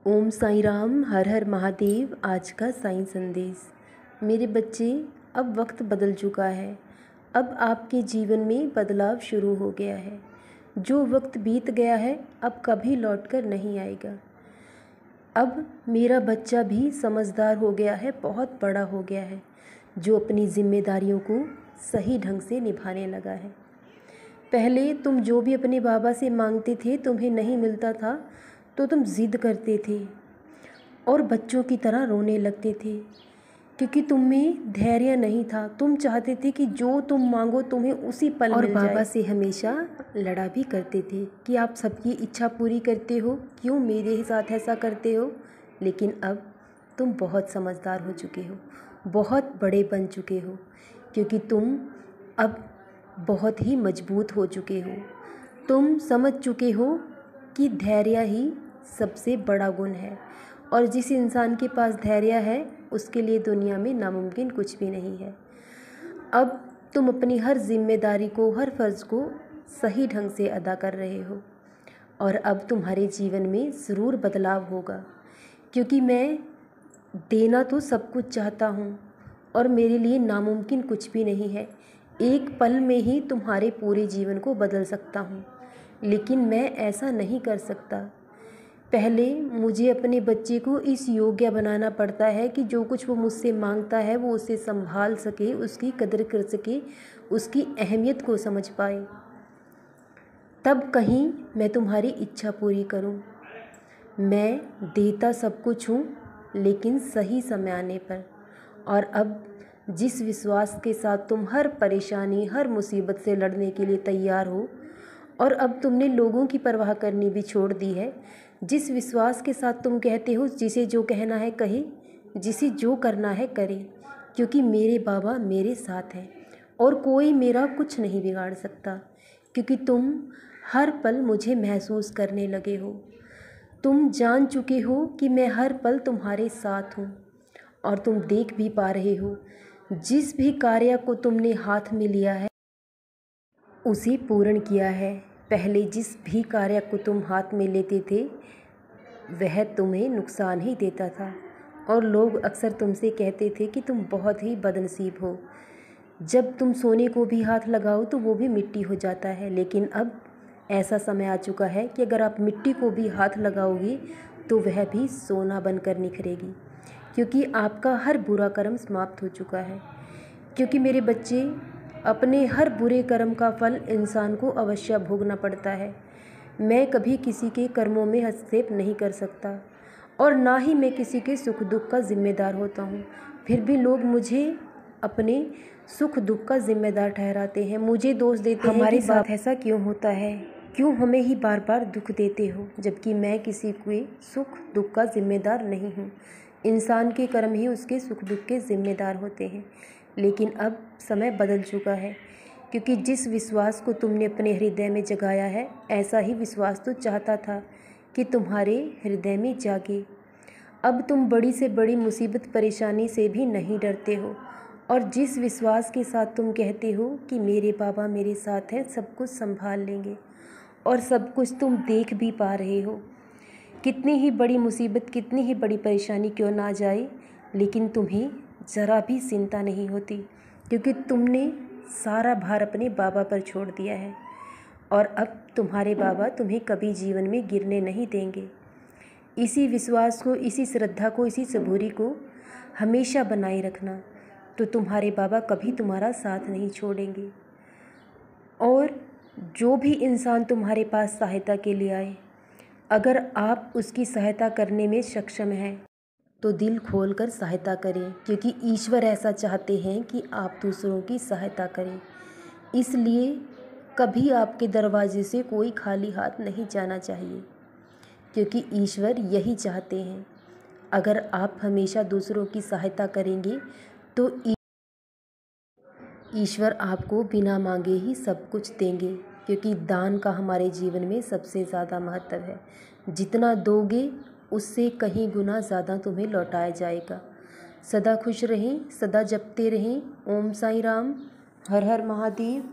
ओम साईं राम, हर हर महादेव। आज का साईं संदेश। मेरे बच्चे, अब वक्त बदल चुका है। अब आपके जीवन में बदलाव शुरू हो गया है। जो वक्त बीत गया है अब कभी लौटकर नहीं आएगा। अब मेरा बच्चा भी समझदार हो गया है, बहुत बड़ा हो गया है, जो अपनी जिम्मेदारियों को सही ढंग से निभाने लगा है। पहले तुम जो भी अपने बाबा से मांगते थे, तुम्हें नहीं मिलता था तो तुम ज़िद करते थे और बच्चों की तरह रोने लगते थे, क्योंकि तुम में धैर्य नहीं था। तुम चाहते थे कि जो तुम मांगो तुम्हें उसी पल मिल जाए। और बाबा से हमेशा लड़ा भी करते थे कि आप सबकी इच्छा पूरी करते हो, क्यों मेरे साथ ऐसा करते हो। लेकिन अब तुम बहुत समझदार हो चुके हो, बहुत बड़े बन चुके हो, क्योंकि तुम अब बहुत ही मजबूत हो चुके हो। तुम समझ चुके हो कि धैर्य ही सबसे बड़ा गुण है, और जिस इंसान के पास धैर्य है उसके लिए दुनिया में नामुमकिन कुछ भी नहीं है। अब तुम अपनी हर जिम्मेदारी को, हर फ़र्ज़ को सही ढंग से अदा कर रहे हो, और अब तुम्हारे जीवन में ज़रूर बदलाव होगा, क्योंकि मैं देना तो सब कुछ चाहता हूँ और मेरे लिए नामुमकिन कुछ भी नहीं है। एक पल में ही तुम्हारे पूरे जीवन को बदल सकता हूँ, लेकिन मैं ऐसा नहीं कर सकता। पहले मुझे अपने बच्चे को इस योग्य बनाना पड़ता है कि जो कुछ वो मुझसे मांगता है वो उसे संभाल सके, उसकी कदर कर सके, उसकी अहमियत को समझ पाए। तब कहीं मैं तुम्हारी इच्छा पूरी करूं। मैं देता सब कुछ हूँ, लेकिन सही समय आने पर। और अब जिस विश्वास के साथ तुम हर परेशानी, हर मुसीबत से लड़ने के लिए तैयार हो, और अब तुमने लोगों की परवाह करनी भी छोड़ दी है, जिस विश्वास के साथ तुम कहते हो जिसे जो कहना है कहे, जिसे जो करना है करे, क्योंकि मेरे बाबा मेरे साथ हैं और कोई मेरा कुछ नहीं बिगाड़ सकता, क्योंकि तुम हर पल मुझे महसूस करने लगे हो। तुम जान चुके हो कि मैं हर पल तुम्हारे साथ हूँ, और तुम देख भी पा रहे हो जिस भी कार्य को तुमने हाथ में लिया है उसे पूर्ण किया है। पहले जिस भी कार्य को तुम हाथ में लेते थे वह तुम्हें नुकसान ही देता था, और लोग अक्सर तुमसे कहते थे कि तुम बहुत ही बदनसीब हो। जब तुम सोने को भी हाथ लगाओ तो वो भी मिट्टी हो जाता है, लेकिन अब ऐसा समय आ चुका है कि अगर आप मिट्टी को भी हाथ लगाओगे तो वह भी सोना बनकर निखरेगी, क्योंकि आपका हर बुरा कर्म समाप्त हो चुका है। क्योंकि मेरे बच्चे, अपने हर बुरे कर्म का फल इंसान को अवश्य भोगना पड़ता है। मैं कभी किसी के कर्मों में हस्तक्षेप नहीं कर सकता, और ना ही मैं किसी के सुख दुख का जिम्मेदार होता हूँ। फिर भी लोग मुझे अपने सुख दुख का जिम्मेदार ठहराते हैं, मुझे दोष देते हैं कि हमारे साथ ऐसा क्यों होता है, क्यों हमें ही बार बार दुख देते हो, जबकि मैं किसी के सुख दुख का जिम्मेदार नहीं हूँ। इंसान के कर्म ही उसके सुख दुख के जिम्मेदार होते हैं। लेकिन अब समय बदल चुका है, क्योंकि जिस विश्वास को तुमने अपने हृदय में जगाया है, ऐसा ही विश्वास तो चाहता था कि तुम्हारे हृदय में जागे। अब तुम बड़ी से बड़ी मुसीबत परेशानी से भी नहीं डरते हो, और जिस विश्वास के साथ तुम कहते हो कि मेरे बाबा मेरे साथ हैं, सब कुछ संभाल लेंगे, और सब कुछ तुम देख भी पा रहे हो। कितनी ही बड़ी मुसीबत, कितनी ही बड़ी परेशानी क्यों ना जाए, लेकिन तुम्हें ज़रा भी चिंता नहीं होती, क्योंकि तुमने सारा भार अपने बाबा पर छोड़ दिया है, और अब तुम्हारे बाबा तुम्हें कभी जीवन में गिरने नहीं देंगे। इसी विश्वास को, इसी श्रद्धा को, इसी सबूरी को हमेशा बनाए रखना, तो तुम्हारे बाबा कभी तुम्हारा साथ नहीं छोड़ेंगे। और जो भी इंसान तुम्हारे पास सहायता के लिए आए, अगर आप उसकी सहायता करने में सक्षम हैं तो दिल खोलकर सहायता करें, क्योंकि ईश्वर ऐसा चाहते हैं कि आप दूसरों की सहायता करें। इसलिए कभी आपके दरवाजे से कोई खाली हाथ नहीं जाना चाहिए, क्योंकि ईश्वर यही चाहते हैं। अगर आप हमेशा दूसरों की सहायता करेंगे तो ईश्वर आपको बिना मांगे ही सब कुछ देंगे, क्योंकि दान का हमारे जीवन में सबसे ज़्यादा महत्व है। जितना दोगे उससे कहीं गुना ज़्यादा तुम्हें लौटाया जाएगा। सदा खुश रहें, सदा जपते रहें। ओम साईं राम, हर हर महादेव।